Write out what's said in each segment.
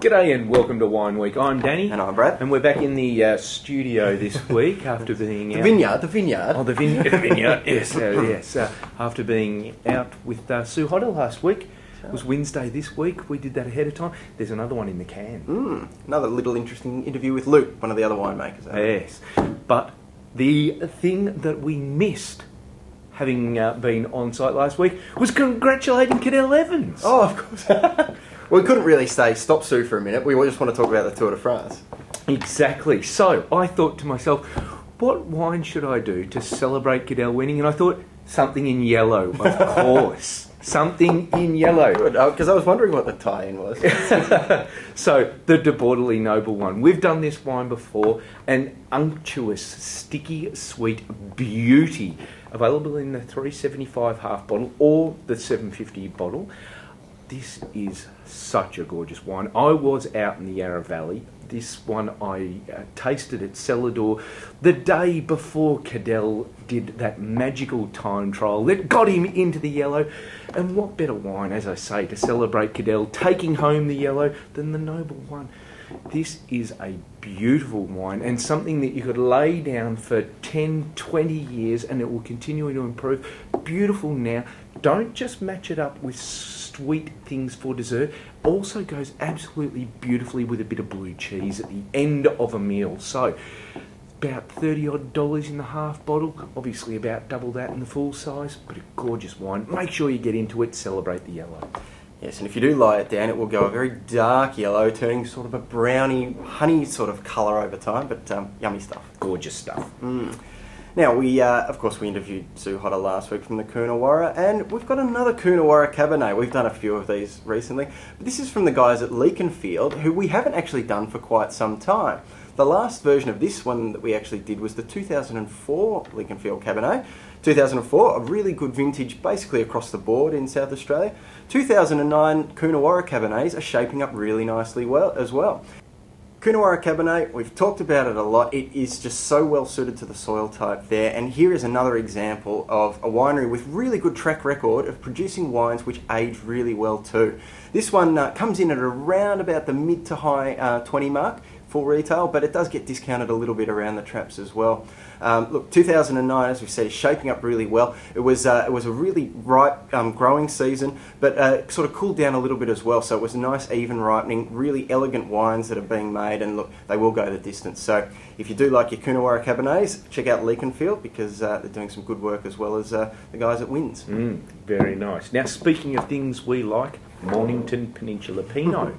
G'day and welcome to Wine Week. I'm Danny. And I'm Brad. And we're back in the studio this week after being The out... vineyard. Oh, the vineyard, yes, yes. After being out with Sue Hoddle last week. It was Wednesday this week. We did that ahead of time. There's another one in the can. Another little interesting interview with Luke, one of the other winemakers. Yes. But the thing that we missed, having been on site last week, was congratulating Cadel Evans. Oh, of course. We couldn't really stop Sue for a minute. We just want to talk about the Tour de France. Exactly. So I thought to myself, what wine should I do to celebrate Cadel winning? And I thought, something in yellow, of course. Something in yellow. Good, because I was wondering what the tie-in was. So, the De Bordelais Noble one. We've done this wine before. An unctuous, sticky, sweet beauty. Available in the 375 half bottle or the 750 bottle. This is such a gorgeous wine. I was out in the Yarra Valley. This one I tasted at Celador the day before Cadel did that magical time trial that got him into the yellow. And what better wine, as I say, to celebrate Cadel taking home the yellow than the Noble one. This is a beautiful wine and something that you could lay down for 10, 20 years and it will continue to improve. Beautiful now. Don't just match it up with sweet things for dessert. Also goes absolutely beautifully with a bit of blue cheese at the end of a meal. So, about $30 odd in the half bottle. Obviously about double that in the full size, but a gorgeous wine. Make sure you get into it, celebrate the yellow. Yes, and if you do lie it down, it will go a very dark yellow, turning sort of a browny, honey sort of colour over time, but yummy stuff. Gorgeous stuff. Now, we of course, we interviewed Sue Hoddle last week from the Coonawarra, and we've got another Coonawarra Cabernet. We've done a few of these recently, but this is from the guys at Leconfield, who we haven't actually done for quite some time. The last version of this one that we actually did was the 2004 Leconfield Cabernet. 2004, a really good vintage basically across the board in South Australia. 2009 Coonawarra Cabernets are shaping up really nicely as well. Coonawarra Cabernet, we've talked about it a lot. It is just so well suited to the soil type there. And here is another example of a winery with really good track record of producing wines which age really well too. This one comes in at around about the mid to high 20 mark for retail, but it does get discounted a little bit around the traps as well. Look, 2009, as we said, is shaping up really well. It was a really ripe growing season, but sort of cooled down a little bit as well. So it was a nice even ripening, really elegant wines that are being made, and look, they will go the distance. So if you do like your Coonawarra Cabernets, check out Leconfield because they're doing some good work as well as the guys at Wins. Very nice. Now, speaking of things we like, Mornington Peninsula Pinot.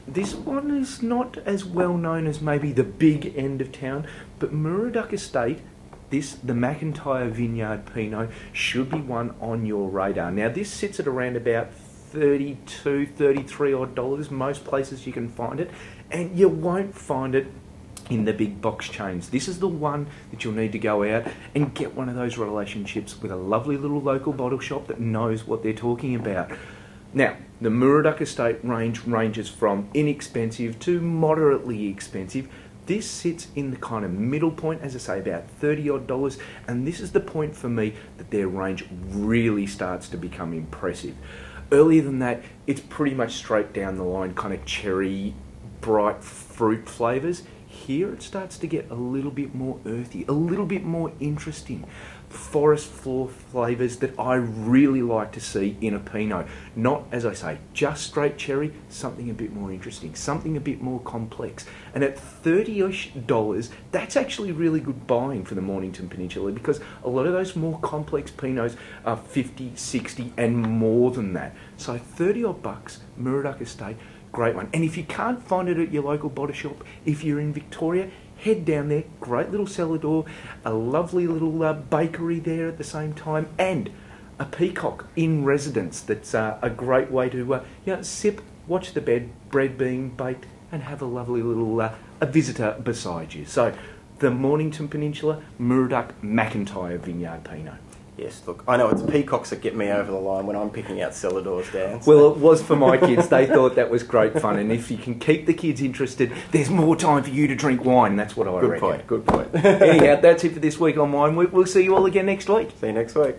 This one is not as well known as maybe the big end of town, but Moorooduc Estate, the McIntyre Vineyard Pinot, should be one on your radar. Now, this sits at around about $32, $33 odd. Most places you can find it, and you won't find it in the big box chains. This is the one that you'll need to go out and get one of those relationships with a lovely little local bottle shop that knows what they're talking about. Now, the Moorooduc Estate ranges from inexpensive to moderately expensive. This sits in the kind of middle point, as I say, about $30 odd, and this is the point for me that their range really starts to become impressive. Earlier than that, it's pretty much straight down the line, kind of cherry, bright fruit flavours. Here it starts to get a little bit more earthy, a little bit more interesting. Forest floor flavours that I really like to see in a Pinot. Not, as I say, just straight cherry, something a bit more interesting, something a bit more complex. And at $30-ish, that's actually really good buying for the Mornington Peninsula because a lot of those more complex Pinots are 50, 60 and more than that. So 30 odd bucks, Moorooduc Estate, great one. And if you can't find it at your local bottle shop, if you're in Victoria, head down there, great little Celador, a lovely little bakery there at the same time, and a peacock in residence that's a great way to sip, watch the bread being baked, and have a lovely little a visitor beside you. So, the Mornington Peninsula, Moorooduc McIntyre Vineyard Pinot. Yes, look, I know it's peacocks that get me over the line when I'm picking out Celador's, Dan. Well, it was for my kids. They thought that was great fun. And if you can keep the kids interested, there's more time for you to drink wine. That's what I reckon. Good point. Anyhow, that's it for this week on Wine Week. We'll see you all again next week. See you next week.